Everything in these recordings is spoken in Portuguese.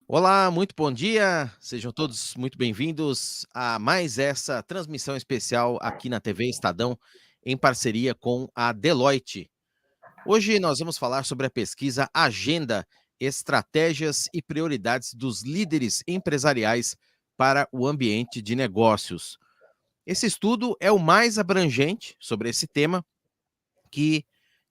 Olá, muito bom dia. Sejam todos muito bem-vindos a mais essa transmissão especial aqui na TV Estadão, em parceria com a Deloitte. Hoje nós vamos falar sobre a pesquisa Agenda, Estratégias e Prioridades dos Líderes Empresariais para o Ambiente de Negócios. Esse estudo é o mais abrangente sobre esse tema que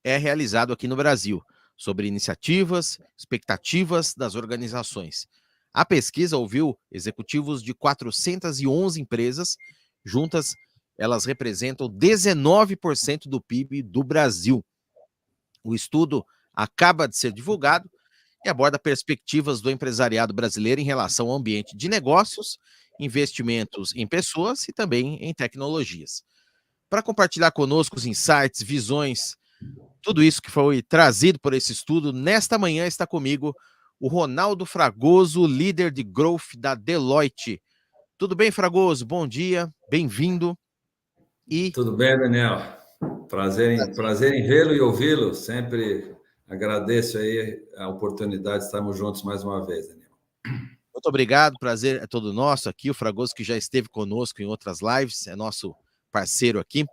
é realizado aqui no Brasil, sobre iniciativas, expectativas das organizações. A pesquisa ouviu executivos de 411 empresas, juntas elas representam 19% do PIB do Brasil. O estudo acaba de ser divulgado e aborda perspectivas do empresariado brasileiro em relação ao ambiente de negócios, investimentos em pessoas e também em tecnologias. Para compartilhar conosco os insights, visões, tudo isso que foi trazido por esse estudo, nesta manhã está comigo o Ronaldo Fragoso, líder de growth da Deloitte. Tudo bem, Fragoso? Bom dia, bem-vindo. E Tudo bem, Daniel? Prazer em vê-lo e ouvi-lo. Sempre agradeço aí a oportunidade de estarmos juntos mais uma vez, Daniel. muito obrigado, prazer é todo nosso aqui. O Fragoso, que já esteve conosco em outras lives, é nosso parceiro aqui.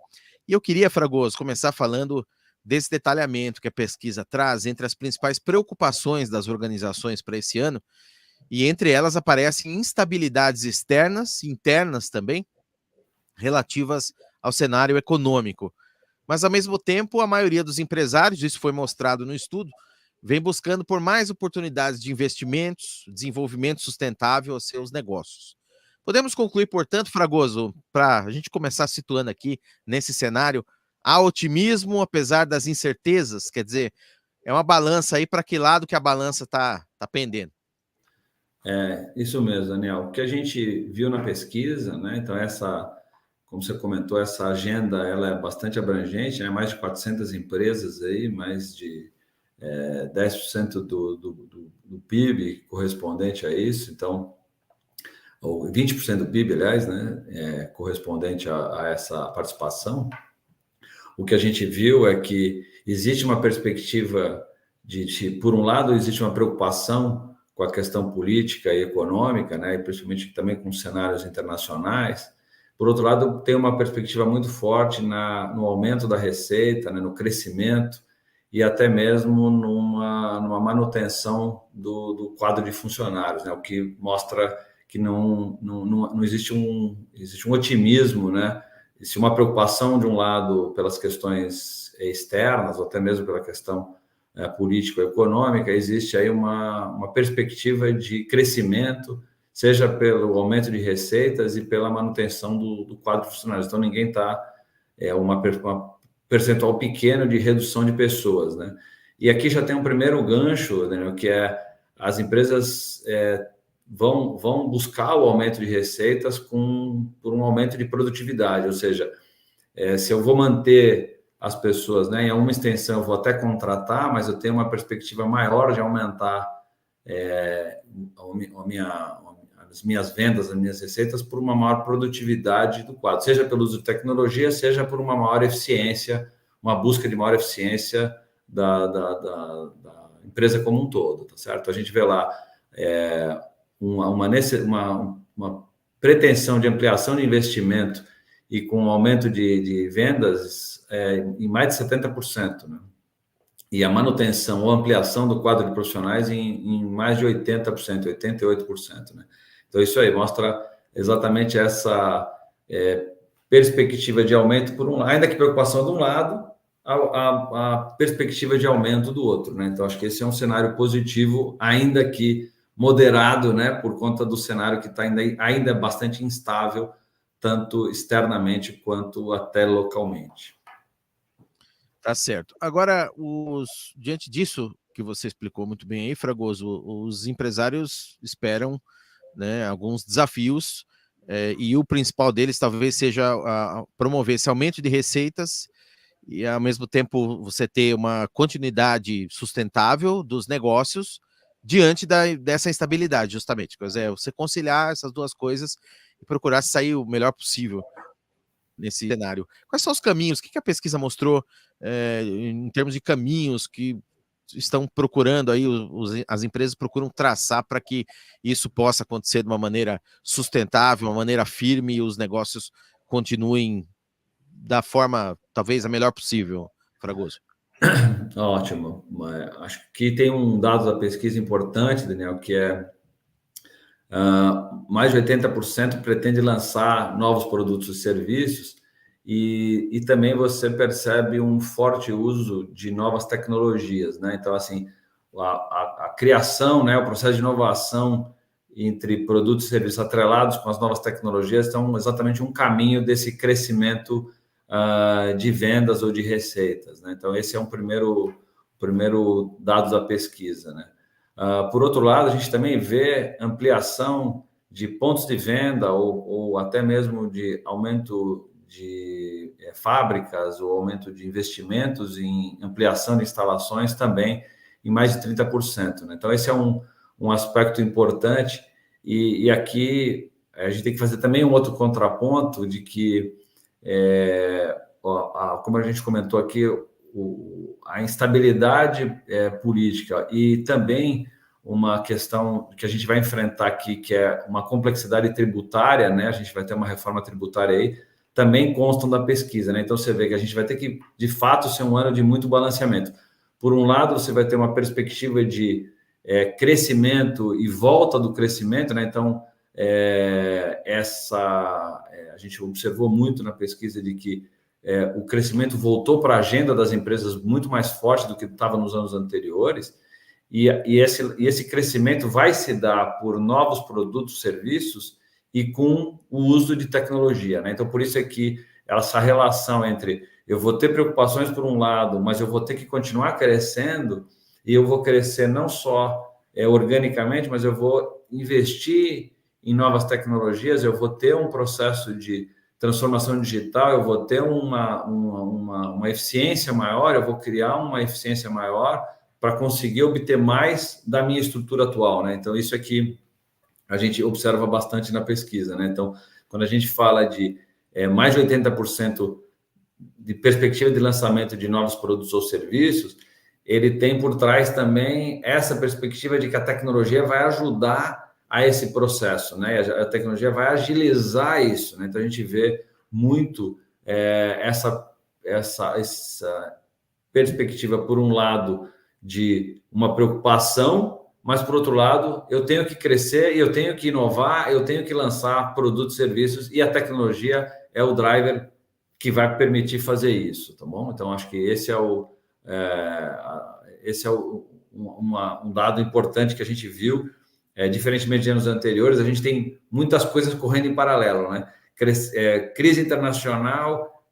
E eu queria, Fragoso, começar falando desse detalhamento que a pesquisa traz entre as principais preocupações das organizações para esse ano, e entre elas aparecem instabilidades externas, internas também, relativas ao cenário econômico. Mas, ao mesmo tempo, a maioria dos empresários, isso foi mostrado no estudo, vem buscando por mais oportunidades de investimentos, desenvolvimento sustentável aos seus negócios. Podemos concluir, portanto, Fragoso, para a gente começar situando aqui nesse cenário, há otimismo apesar das incertezas, quer dizer, é uma balança aí para que lado que a balança está pendendo. É isso mesmo, Daniel. O que a gente viu na pesquisa, né? Então, como você comentou, essa agenda ela é bastante abrangente, né? Mais de 400 empresas aí, mais de 10% do PIB correspondente a isso. Então, ou 20% do PIB, aliás, né? Correspondente a essa participação. O que a gente viu é que existe uma perspectiva por um lado, existe uma preocupação com a questão política e econômica, né, e principalmente também com cenários internacionais. Por outro lado, tem uma perspectiva muito forte no aumento da receita, né, no crescimento e até mesmo numa manutenção do quadro de funcionários, né, o que mostra que não existe existe um otimismo, né, se uma preocupação de um lado pelas questões externas, ou até mesmo pela questão político-econômica, existe aí uma perspectiva de crescimento, seja pelo aumento de receitas e pela manutenção do quadro de funcionários. Então, ninguém está uma percentual pequeno de redução de pessoas, né? E aqui já tem um primeiro gancho, Daniel, que é as empresas vão buscar o aumento de receitas por um aumento de produtividade, ou seja, se eu vou manter as pessoas, né, em uma extensão, eu vou até contratar, mas eu tenho uma perspectiva maior de aumentar as minhas vendas, as minhas receitas por uma maior produtividade do quadro, seja pelo uso de tecnologia, seja por uma maior eficiência, uma busca de maior eficiência da empresa como um todo, tá certo? A gente vê lá uma pretensão de ampliação de investimento e com um aumento de vendas em mais de 70%, né? E a manutenção ou ampliação do quadro de profissionais em mais de 80%, 88%, né? Então, isso aí mostra exatamente essa perspectiva de aumento, ainda que preocupação de um lado, a perspectiva de aumento do outro, né? Então, acho que esse é um cenário positivo, ainda que moderado, né? Por conta do cenário que está ainda bastante instável, tanto externamente quanto até localmente. Tá certo. Agora, diante disso que você explicou muito bem aí, Fragoso, os empresários esperam, né, alguns desafios, e o principal deles talvez seja promover esse aumento de receitas e, ao mesmo tempo, você ter uma continuidade sustentável dos negócios diante dessa instabilidade, justamente. Quer dizer, você conciliar essas duas coisas e procurar sair o melhor possível nesse cenário. Quais são os caminhos? O que a pesquisa mostrou em termos de caminhos que estão procurando aí, as empresas procuram traçar para que isso possa acontecer de uma maneira sustentável, uma maneira firme, e os negócios continuem da forma, talvez, a melhor possível, Fragoso? Ótimo. Acho que tem um dado da pesquisa importante, Daniel, que é mais de 80% pretende lançar novos produtos e serviços, e também você percebe um forte uso de novas tecnologias, né? Então, assim, a criação, né, o processo de inovação entre produtos e serviços atrelados com as novas tecnologias estão exatamente um caminho desse crescimento de vendas ou de receitas, né? Então, esse é um primeiro dado da pesquisa, né? Por outro lado, a gente também vê ampliação de pontos de venda ou até mesmo de aumento de fábricas ou aumento de investimentos em ampliação de instalações também em mais de 30%, né? Então, esse é um aspecto importante, e aqui a gente tem que fazer também um outro contraponto de que, como a gente comentou aqui, a instabilidade política e também uma questão que a gente vai enfrentar aqui, que é uma complexidade tributária, né? A gente vai ter uma reforma tributária aí, também constam da pesquisa, né? Então, você vê que a gente vai ter que, de fato, ser um ano de muito balanceamento. Por um lado, você vai ter uma perspectiva de crescimento e volta do crescimento, né? Então, a gente observou muito na pesquisa de que o crescimento voltou para a agenda das empresas muito mais forte do que estava nos anos anteriores, e esse crescimento vai se dar por novos produtos, serviços e com o uso de tecnologia, né? Então, por isso é que essa relação entre eu vou ter preocupações por um lado, mas eu vou ter que continuar crescendo, e eu vou crescer não só organicamente, mas eu vou investir em novas tecnologias, eu vou ter um processo de transformação digital, eu vou ter uma eficiência maior, eu vou criar uma eficiência maior para conseguir obter mais da minha estrutura atual, né? Então, isso aqui a gente observa bastante na pesquisa, né? Então, quando a gente fala de mais de 80% de perspectiva de lançamento de novos produtos ou serviços, ele tem por trás também essa perspectiva de que a tecnologia vai ajudar a esse processo, né? A tecnologia vai agilizar isso, né? Então, a gente vê muito essa perspectiva, por um lado, de uma preocupação, mas, por outro lado, eu tenho que crescer, eu tenho que inovar, eu tenho que lançar produtos e serviços, e a tecnologia é o driver que vai permitir fazer isso, tá bom? Então, acho que esse é um dado importante que a gente viu. Diferentemente de anos anteriores, a gente tem muitas coisas correndo em paralelo, né? Crise internacional,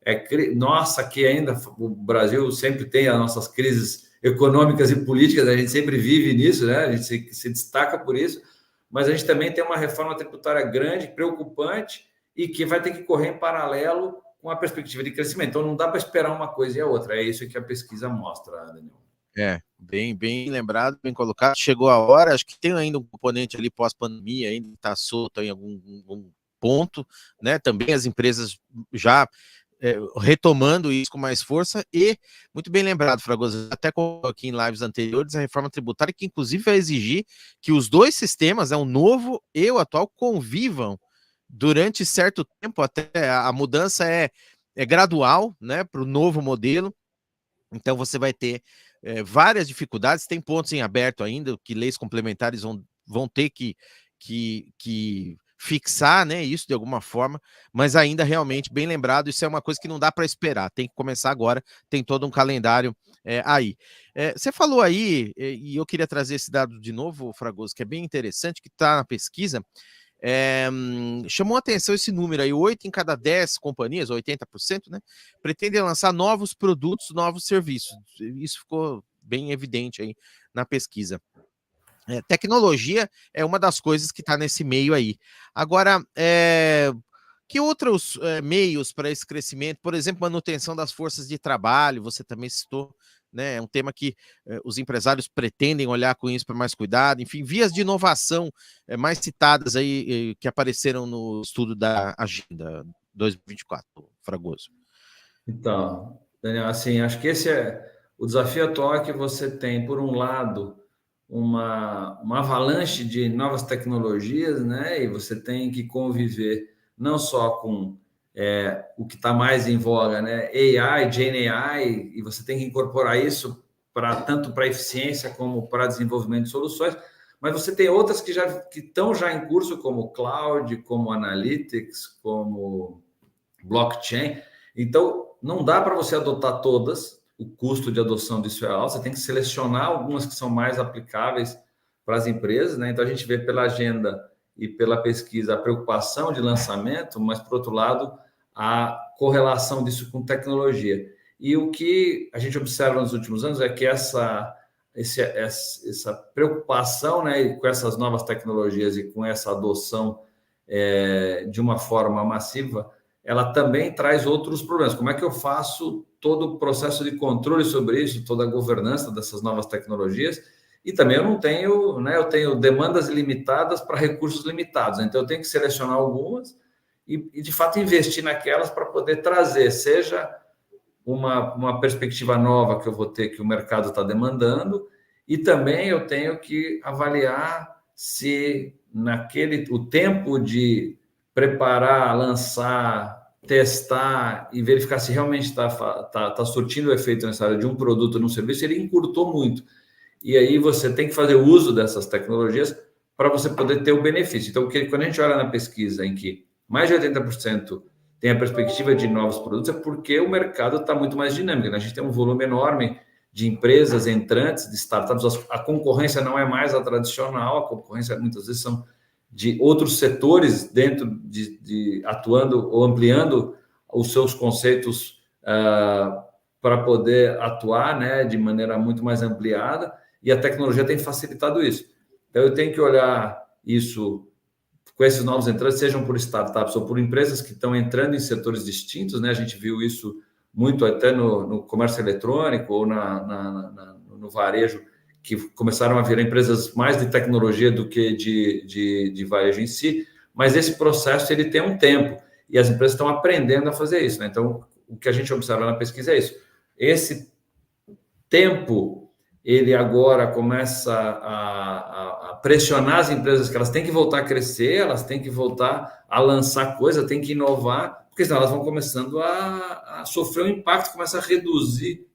nossa, que ainda o Brasil sempre tem as nossas crises econômicas e políticas, a gente sempre vive nisso, né? A gente se destaca por isso, mas a gente também tem uma reforma tributária grande, preocupante, e que vai ter que correr em paralelo com a perspectiva de crescimento. Então, não dá para esperar uma coisa e a outra. É isso que a pesquisa mostra, Daniel. Bem lembrado, bem colocado. Chegou a hora, acho que tem ainda um componente ali pós-pandemia, ainda está solto em algum ponto, né? Também as empresas já retomando isso com mais força, e muito bem lembrado, Fragoso, até aqui em lives anteriores, a reforma tributária, que inclusive vai exigir que os dois sistemas, o novo e o atual, convivam durante certo tempo, até a mudança é gradual, né, para o novo modelo. Então você vai ter várias dificuldades, tem pontos em aberto ainda, que leis complementares vão ter que fixar, né, isso de alguma forma, mas ainda realmente, bem lembrado, isso é uma coisa que não dá para esperar, tem que começar agora, tem todo um calendário aí. Você falou aí, e eu queria trazer esse dado de novo, Fragoso, que é bem interessante, que está na pesquisa. Chamou a atenção esse número aí, 8 em cada 10 companhias, 80%, né, pretendem lançar novos produtos, novos serviços. Isso ficou bem evidente aí na pesquisa. Tecnologia é uma das coisas que está nesse meio aí. Agora, que outros meios para esse crescimento? Por exemplo, manutenção das forças de trabalho, você também citou, né? É um tema que os empresários pretendem olhar com isso para mais cuidado. Enfim, vias de inovação mais citadas aí, que apareceram no estudo da Agenda 2024, Fragoso. Então, Daniel, assim, acho que esse é O desafio atual é que você tem, por um lado, uma avalanche de novas tecnologias, né? E você tem que conviver não só com o que está mais em voga, né? AI, Gen AI, e você tem que incorporar isso tanto para eficiência como para desenvolvimento de soluções, mas você tem outras que estão já em curso, como cloud, como analytics, como blockchain. Então, não dá para você adotar todas, o custo de adoção disso é alto, você tem que selecionar algumas que são mais aplicáveis para as empresas, né? Então, a gente vê pela agenda e pela pesquisa a preocupação de lançamento, mas, por outro lado, a correlação disso com tecnologia. E o que a gente observa nos últimos anos é que essa preocupação, né, com essas novas tecnologias e com essa adoção de uma forma massiva, ela também traz outros problemas. Como é que eu faço todo o processo de controle sobre isso, toda a governança dessas novas tecnologias? E também eu não tenho, né? Eu tenho demandas limitadas para recursos limitados. Então eu tenho que selecionar algumas e de fato investir naquelas para poder trazer, seja uma perspectiva nova que eu vou ter que o mercado está demandando, e também eu tenho que avaliar se o tempo de preparar, lançar, testar e verificar se realmente está surtindo o efeito necessário de um produto ou de um serviço, ele encurtou muito. E aí você tem que fazer uso dessas tecnologias para você poder ter o benefício. Então, quando a gente olha na pesquisa em que mais de 80% tem a perspectiva de novos produtos, é porque o mercado está muito mais dinâmico, né? A gente tem um volume enorme de empresas entrantes, de startups, a concorrência não é mais a tradicional, a concorrência muitas vezes são de outros setores dentro de atuando ou ampliando os seus conceitos para poder atuar, né, de maneira muito mais ampliada, e a tecnologia tem facilitado isso. Então, eu tenho que olhar isso com esses novos entrantes, sejam por startups ou por empresas que estão entrando em setores distintos, né? A gente viu isso muito até no comércio eletrônico ou no varejo, que começaram a virar empresas mais de tecnologia do que de varejo em si, mas esse processo ele tem um tempo e as empresas estão aprendendo a fazer isso, né? Então, o que a gente observa na pesquisa é isso. Esse tempo, ele agora começa a pressionar as empresas que elas têm que voltar a crescer, elas têm que voltar a lançar coisa, têm que inovar, porque senão elas vão começando a sofrer um impacto, começa a reduzir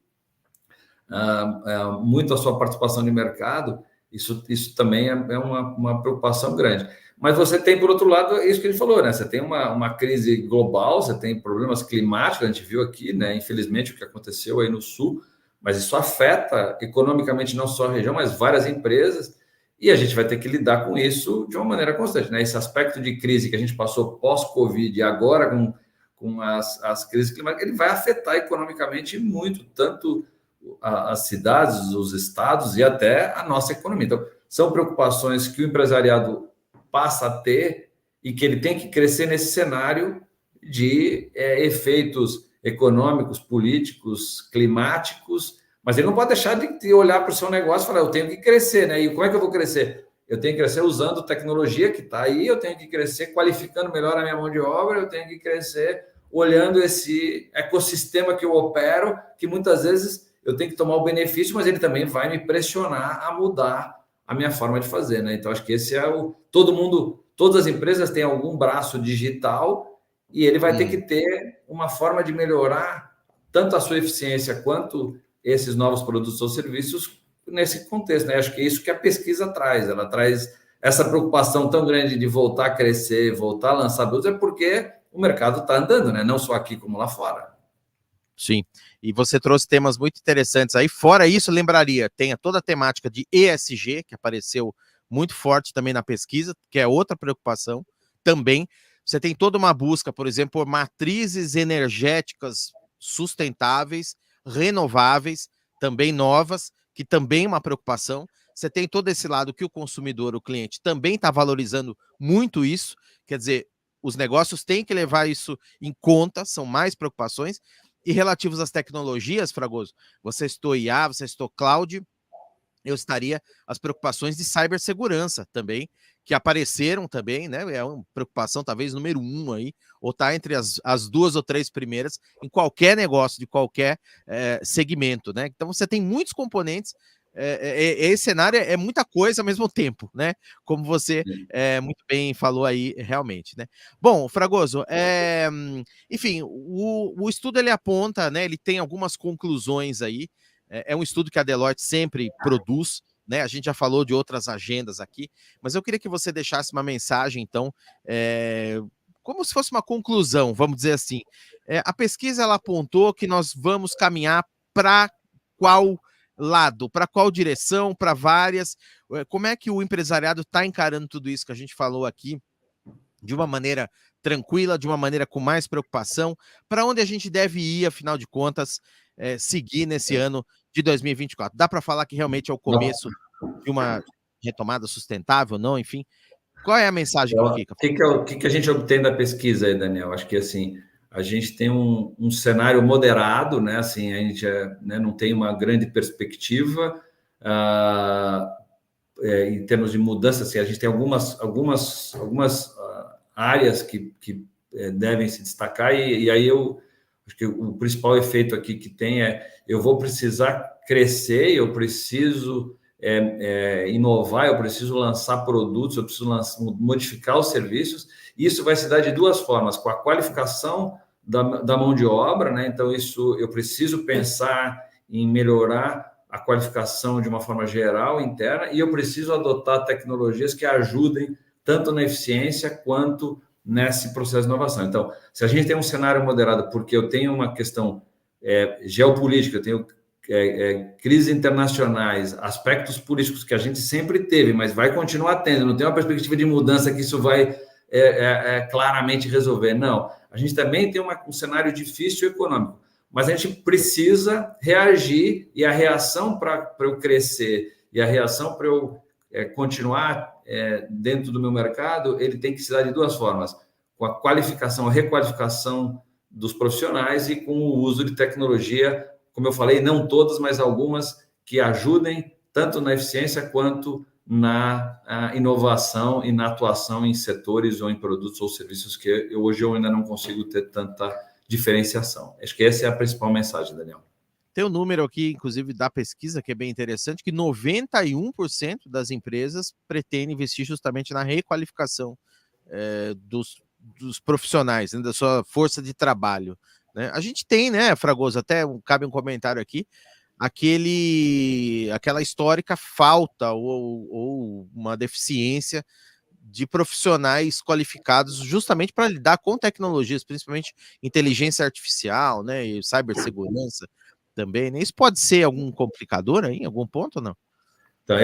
muito a sua participação de mercado. Isso também é uma preocupação grande. Mas você tem, por outro lado, isso que ele falou, né? Você tem uma crise global, você tem problemas climáticos, a gente viu aqui, né? Infelizmente, o que aconteceu aí no Sul, mas isso afeta economicamente não só a região, mas várias empresas, e a gente vai ter que lidar com isso de uma maneira constante, né? Esse aspecto de crise que a gente passou pós-Covid e agora com as crises climáticas, ele vai afetar economicamente muito, tanto as cidades, os estados e até a nossa economia. Então, são preocupações que o empresariado passa a ter e que ele tem que crescer nesse cenário de efeitos econômicos, políticos, climáticos, mas ele não pode deixar de olhar para o seu negócio e falar, eu tenho que crescer, né? E como é que eu vou crescer? Eu tenho que crescer usando tecnologia que está aí, eu tenho que crescer qualificando melhor a minha mão de obra, eu tenho que crescer olhando esse ecossistema que eu opero, que muitas vezes eu tenho que tomar o benefício, mas ele também vai me pressionar a mudar a minha forma de fazer, né? Então, acho que esse é todas as empresas têm algum braço digital e ele vai ter que ter uma forma de melhorar tanto a sua eficiência quanto esses novos produtos ou serviços nesse contexto, né? Acho que é isso que a pesquisa traz. Ela traz essa preocupação tão grande de voltar a crescer, voltar a lançar produtos, é porque o mercado está andando, né? Não só aqui como lá fora. Sim, e você trouxe temas muito interessantes aí. Fora isso, lembraria, tem toda a temática de ESG, que apareceu muito forte também na pesquisa, que é outra preocupação também. Você tem toda uma busca, por exemplo, por matrizes energéticas sustentáveis, renováveis, também novas, que também é uma preocupação. Você tem todo esse lado que o consumidor, o cliente, também está valorizando muito isso. Quer dizer, os negócios têm que levar isso em conta, são mais preocupações. E relativos às tecnologias, Fragoso, você citou IA, você citou cloud, eu estaria as preocupações de cibersegurança também, que apareceram também, né? É uma preocupação talvez número 1 aí, ou está entre as 2 ou 3 primeiras em qualquer negócio, de qualquer segmento, né? Então você tem muitos componentes. Esse cenário é muita coisa ao mesmo tempo, né? Como você muito bem falou aí, realmente, né? Bom, Fragoso, enfim, o estudo ele aponta, né? Ele tem algumas conclusões aí. É um estudo que a Deloitte sempre produz, né? A gente já falou de outras agendas aqui, mas eu queria que você deixasse uma mensagem, então, como se fosse uma conclusão, vamos dizer assim. A pesquisa ela apontou que nós vamos caminhar para qual lado, para qual direção, para várias. Como é que o empresariado está encarando tudo isso que a gente falou aqui, de uma maneira tranquila, de uma maneira com mais preocupação, para onde a gente deve ir, afinal de contas, seguir nesse ano de 2024? Dá para falar que realmente é o começo de uma retomada sustentável, não? Enfim, qual é a mensagem que fica? O que a gente obtém da pesquisa aí, Daniel? Acho que assim, a gente tem um cenário moderado, né? Assim, a gente não tem uma grande perspectiva em termos de mudança. Assim, a gente tem algumas áreas que devem se destacar, e aí eu acho que o principal efeito aqui que tem eu vou precisar crescer, eu preciso inovar, eu preciso lançar produtos, eu preciso modificar os serviços. Isso vai se dar de duas formas: com a qualificação da mão de obra, né? Então, isso eu preciso pensar em melhorar a qualificação de uma forma geral, interna, e eu preciso adotar tecnologias que ajudem tanto na eficiência quanto nesse processo de inovação. Então, se a gente tem um cenário moderado, porque eu tenho uma questão geopolítica, eu tenho crises internacionais, aspectos políticos que a gente sempre teve, mas vai continuar tendo, não tem uma perspectiva de mudança que isso vai claramente resolver. Não, a gente também tem um cenário difícil econômico, mas a gente precisa reagir, e a reação para eu crescer e a reação para eu continuar dentro do meu mercado, ele tem que se dar de duas formas: com a qualificação, a requalificação dos profissionais, e com o uso de tecnologia, como eu falei, não todas, mas algumas que ajudem tanto na eficiência quanto na inovação e na atuação em setores ou em produtos ou serviços que hoje eu ainda não consigo ter tanta diferenciação. Acho que essa é a principal mensagem, Daniel. Tem um número aqui, inclusive, da pesquisa, que é bem interessante, que 91% das empresas pretendem investir justamente na requalificação dos profissionais, né, da sua força de trabalho. Né? A gente tem, né, Fragoso, até cabe um comentário aqui, aquela histórica falta ou uma deficiência de profissionais qualificados justamente para lidar com tecnologias, principalmente inteligência artificial, né, e cibersegurança também, né? Isso pode ser algum complicador aí, em algum ponto ou não? Então,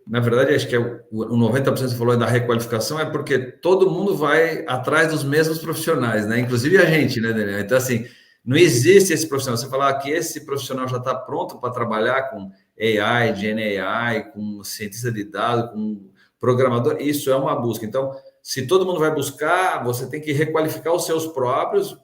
na verdade, acho que o 90% que você falou da requalificação é porque todo mundo vai atrás dos mesmos profissionais, né? Inclusive a gente, né, Daniel? Então, assim, não existe esse profissional. Você falar que esse profissional já está pronto para trabalhar com AI, GenAI, com cientista de dados, com programador, isso é uma busca. Então, se todo mundo vai buscar, você tem que requalificar os seus próprios,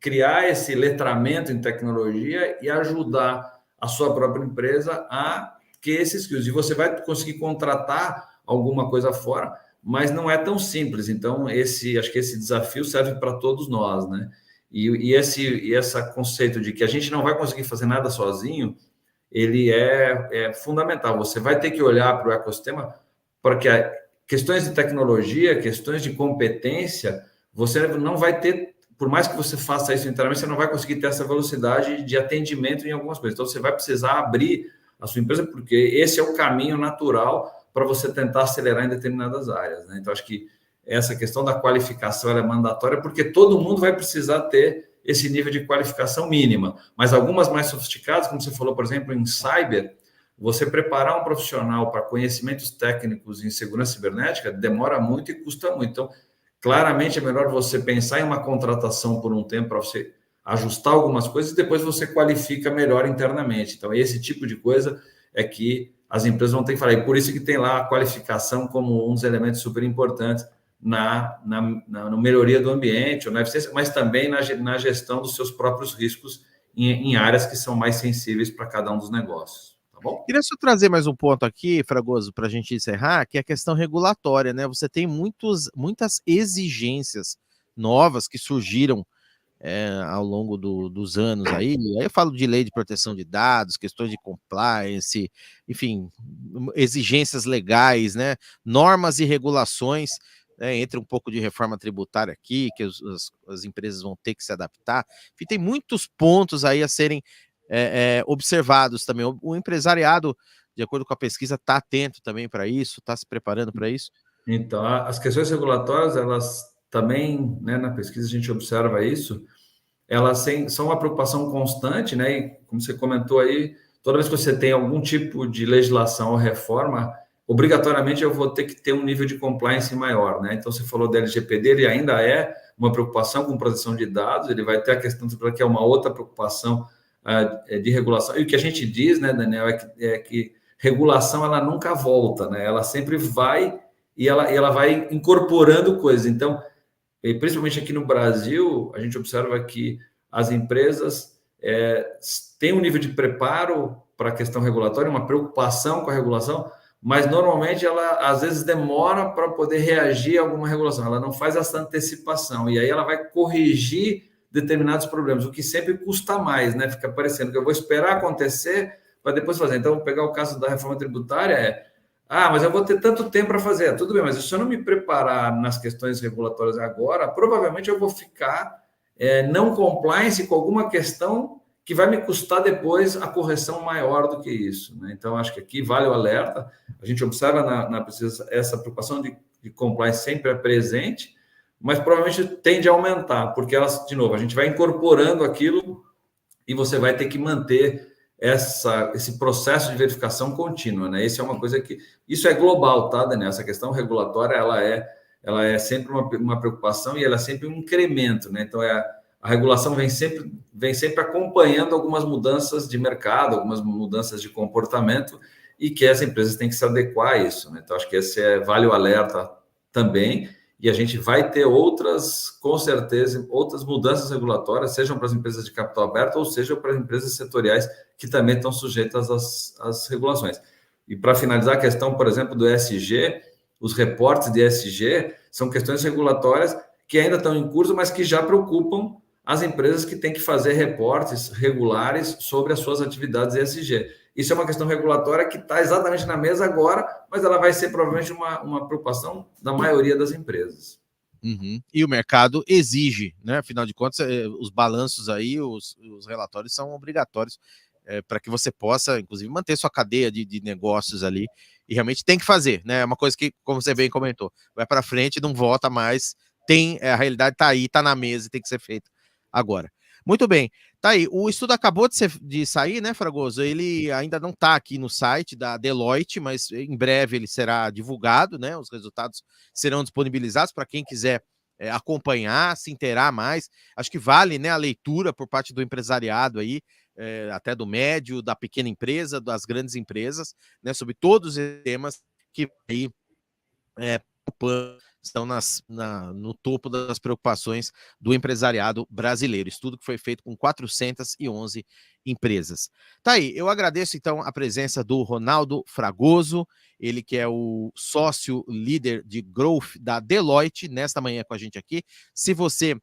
criar esse letramento em tecnologia e ajudar a sua própria empresa a que esses skills. E você vai conseguir contratar alguma coisa fora, mas não é tão simples. Então, acho que esse desafio serve para todos nós, né? E esse conceito de que a gente não vai conseguir fazer nada sozinho, ele é fundamental. Você vai ter que olhar para o ecossistema, porque questões de tecnologia, questões de competência, você não vai ter, por mais que você faça isso internamente, você não vai conseguir ter essa velocidade de atendimento em algumas coisas. Então, você vai precisar abrir a sua empresa, porque esse é o caminho natural para você tentar acelerar em determinadas áreas, né? Então, acho que essa questão da qualificação é mandatória, porque todo mundo vai precisar ter esse nível de qualificação mínima. Mas algumas mais sofisticadas, como você falou, por exemplo, em cyber, você preparar um profissional para conhecimentos técnicos em segurança cibernética demora muito e custa muito. Então, claramente é melhor você pensar em uma contratação por um tempo para você ajustar algumas coisas e depois você qualifica melhor internamente. Então, esse tipo de coisa é que as empresas vão ter que falar. E por isso que tem lá a qualificação como um dos elementos super importantes na melhoria do ambiente, ou na eficiência, mas também na gestão dos seus próprios riscos em áreas que são mais sensíveis para cada um dos negócios. tá bom? Queria só trazer mais um ponto aqui, Fragoso, para a gente encerrar, que é a questão regulatória, né? Você tem muitas exigências novas que surgiram ao longo dos anos aí eu falo de lei de proteção de dados, questões de compliance, enfim, exigências legais, né? Normas e regulações, né? Entra um pouco de reforma tributária aqui, que as empresas vão ter que se adaptar. Enfim, tem muitos pontos aí a serem observados também. O empresariado, de acordo com a pesquisa, está atento também para isso, está se preparando para isso. Então, as questões regulatórias, elas também, né, na pesquisa a gente observa isso, elas são uma preocupação constante, né? E como você comentou aí, toda vez que você tem algum tipo de legislação ou reforma, obrigatoriamente eu vou ter que ter um nível de compliance maior, né? Então, você falou da LGPD, ele ainda é uma preocupação com proteção de dados, ele vai ter a questão que é uma outra preocupação de regulação. E o que a gente diz, né, Daniel, é que regulação ela nunca volta, né? Ela sempre vai e ela vai incorporando coisas. Então, e principalmente aqui no Brasil, a gente observa que as empresas têm um nível de preparo para a questão regulatória, uma preocupação com a regulação, mas normalmente ela às vezes demora para poder reagir a alguma regulação, ela não faz essa antecipação, e aí ela vai corrigir determinados problemas, o que sempre custa mais, né? Fica parecendo que eu vou esperar acontecer para depois fazer. Então, vou pegar o caso da reforma tributária, mas eu vou ter tanto tempo para fazer. Tudo bem, mas se eu não me preparar nas questões regulatórias agora, provavelmente eu vou ficar não compliance com alguma questão que vai me custar depois a correção maior do que isso, né? Então, acho que aqui vale o alerta. A gente observa na pesquisa essa preocupação de compliance sempre é presente, mas provavelmente tende a aumentar, porque elas, de novo, a gente vai incorporando aquilo e você vai ter que manter esse processo de verificação contínua, né? Isso é uma coisa que... Isso é global, tá, Daniel? Essa questão regulatória, ela é sempre uma preocupação e ela é sempre um incremento, né? Então, a regulação vem sempre acompanhando algumas mudanças de mercado, algumas mudanças de comportamento e que as empresas têm que se adequar a isso, né? Então, acho que esse vale o alerta também. E a gente vai ter com certeza, outras mudanças regulatórias, sejam para as empresas de capital aberto ou seja para as empresas setoriais que também estão sujeitas às regulações. E para finalizar a questão, por exemplo, do ESG, os reportes de ESG são questões regulatórias que ainda estão em curso, mas que já preocupam as empresas que têm que fazer reportes regulares sobre as suas atividades ESG. Isso é uma questão regulatória que está exatamente na mesa agora, mas ela vai ser provavelmente uma preocupação da maioria das empresas. Uhum. E o mercado exige, né? Afinal de contas, os balanços aí, os relatórios são obrigatórios para que você possa, inclusive, manter sua cadeia de negócios ali. E realmente tem que fazer, né? É uma coisa que, como você bem comentou, vai para frente, não volta mais. A realidade está aí, está na mesa e tem que ser feito agora. Muito bem, tá aí. O estudo acabou de sair, né, Fragoso? Ele ainda não está aqui no site da Deloitte, mas em breve ele será divulgado, né? Os resultados serão disponibilizados para quem quiser acompanhar, se inteirar mais. Acho que vale, né, a leitura por parte do empresariado aí, até do médio, da pequena empresa, das grandes empresas, né, sobre todos os temas que aí estão no topo das preocupações do empresariado brasileiro. Estudo que foi feito com 411 empresas. Tá aí, eu agradeço então a presença do Ronaldo Fragoso, ele que é o sócio líder de Growth da Deloitte, nesta manhã com a gente aqui. Se você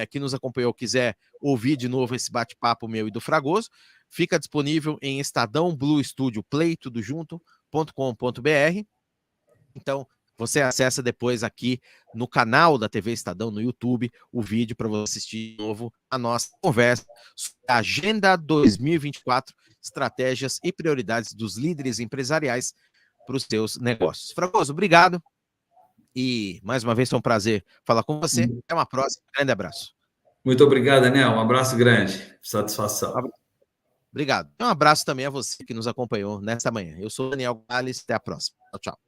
que nos acompanhou quiser ouvir de novo esse bate-papo meu e do Fragoso, fica disponível em Estadão Blue Studio Play, tudo junto.com.br. Então, você acessa depois aqui no canal da TV Estadão, no YouTube, o vídeo para você assistir de novo a nossa conversa sobre a Agenda 2024, estratégias e prioridades dos líderes empresariais para os seus negócios. Fragoso, obrigado. E, mais uma vez, foi um prazer falar com você. Até uma próxima. Grande abraço. Muito obrigado, Daniel. Um abraço grande. Satisfação. Obrigado. Um abraço também a você que nos acompanhou nesta manhã. Eu sou Daniel Gales. Até a próxima. Tchau, tchau.